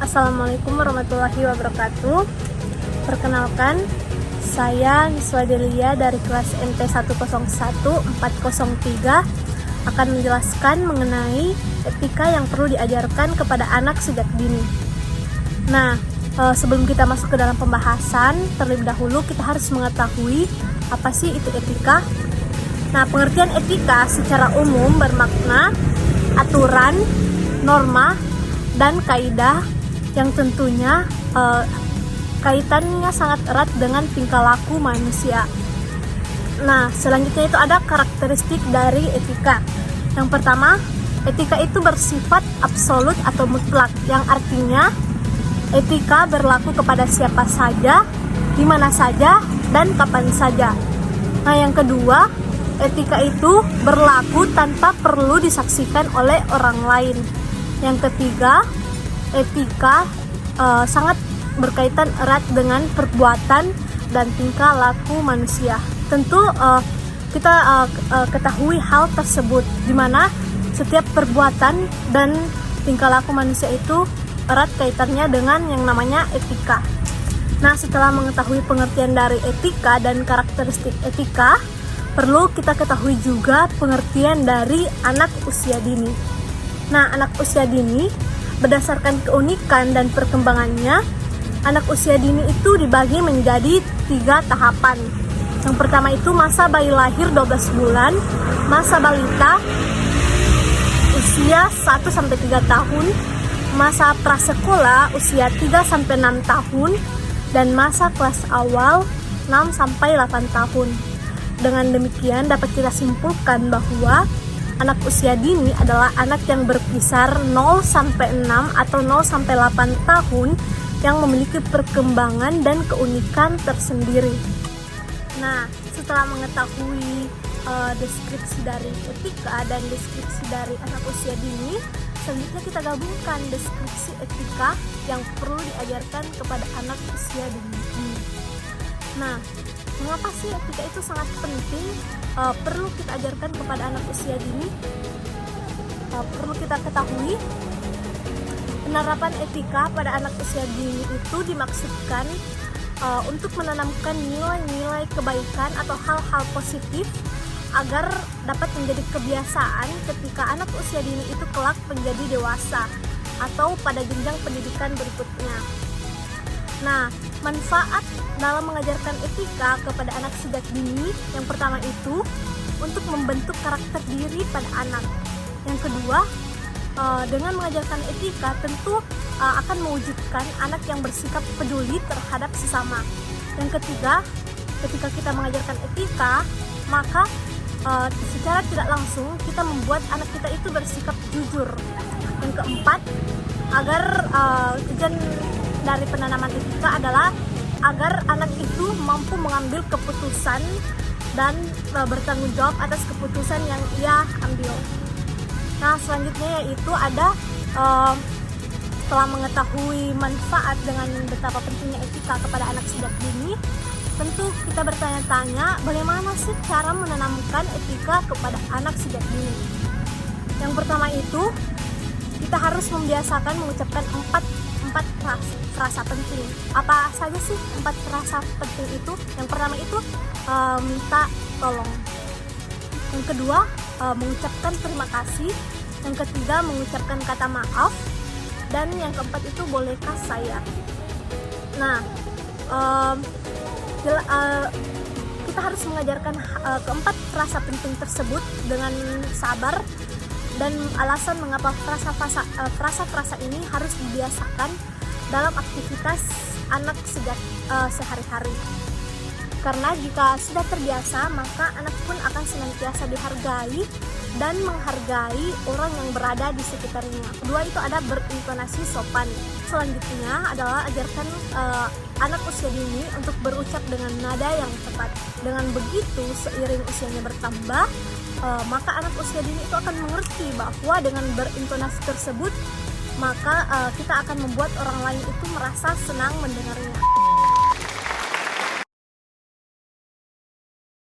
Assalamualaikum warahmatullahi wabarakatuh. Perkenalkan, saya Niswa Delia dari kelas MT 101403 akan menjelaskan mengenai etika yang perlu diajarkan kepada anak sejak dini. Nah, sebelum kita masuk ke dalam pembahasan, terlebih dahulu kita harus mengetahui apa sih itu etika. Nah, pengertian etika secara umum bermakna aturan, norma, dan kaidah yang tentunya kaitannya sangat erat dengan tingkah laku manusia. Nah, selanjutnya itu ada karakteristik dari etika. Yang pertama, etika itu bersifat absolut atau mutlak, yang artinya etika berlaku kepada siapa saja, di mana saja, dan kapan saja. Nah, yang kedua, etika itu berlaku tanpa perlu disaksikan oleh orang lain. Yang ketiga, etika sangat berkaitan erat dengan perbuatan dan tingkah laku manusia. Tentu kita ketahui hal tersebut, di mana setiap perbuatan dan tingkah laku manusia itu erat kaitannya dengan yang namanya etika. Nah, setelah mengetahui pengertian dari etika dan karakteristik etika, perlu kita ketahui juga pengertian dari anak usia dini. Nah, anak usia dini berdasarkan keunikan dan perkembangannya, anak usia dini itu dibagi menjadi 3 tahapan. Yang pertama itu masa bayi lahir 12 bulan, masa balita usia 1-3 tahun, masa prasekolah usia 3-6 tahun, dan masa kelas awal 6-8 tahun. Dengan demikian dapat kita simpulkan bahwa anak usia dini adalah anak yang berkisar 0-6 atau 0-8 tahun yang memiliki perkembangan dan keunikan tersendiri. Nah, setelah mengetahui deskripsi dari etika dan deskripsi dari anak usia dini, selanjutnya kita gabungkan deskripsi etika yang perlu diajarkan kepada anak usia dini. Nah, mengapa sih etika itu sangat penting, perlu kita ajarkan kepada anak usia dini? Perlu kita ketahui, penerapan etika pada anak usia dini itu dimaksudkan untuk menanamkan nilai-nilai kebaikan atau hal-hal positif agar dapat menjadi kebiasaan ketika anak usia dini itu kelak menjadi dewasa atau pada jenjang pendidikan berikutnya. Nah, manfaat dalam mengajarkan etika kepada anak sejak dini, yang pertama itu untuk membentuk karakter diri pada anak. Yang kedua, dengan mengajarkan etika tentu akan mewujudkan anak yang bersikap peduli terhadap sesama. Yang ketiga, ketika kita mengajarkan etika, maka secara tidak langsung kita membuat anak kita itu bersikap jujur. Yang keempat, agar tujuan dari penanaman etika adalah agar anak itu mampu mengambil keputusan dan bertanggung jawab atas keputusan yang ia ambil. Nah, selanjutnya yaitu ada setelah mengetahui manfaat dengan betapa pentingnya etika kepada anak sejak dini, tentu kita bertanya-tanya bagaimana sih cara menanamkan etika kepada anak sejak dini. Yang pertama itu, kita harus membiasakan mengucapkan empat frasa penting. Apa saja sih 4 frasa penting itu? Yang pertama itu minta tolong. Yang kedua, mengucapkan terima kasih. Yang ketiga, mengucapkan kata maaf. Dan yang keempat itu bolehkah saya. Nah, kita harus mengajarkan keempat frasa penting tersebut dengan sabar. Dan alasan mengapa frasa-frasa ini harus dibiasakan dalam aktivitas anak sejak sehari-hari. Karena jika sudah terbiasa, maka anak pun akan senantiasa dihargai dan menghargai orang yang berada di sekitarnya. Kedua itu ada berintonasi sopan. Selanjutnya adalah ajarkan anak usia dini untuk berucap dengan nada yang tepat. Dengan begitu, seiring usianya bertambah, maka anak usia dini itu akan mengerti bahwa dengan berintonasi tersebut, maka kita akan membuat orang lain itu merasa senang mendengarnya.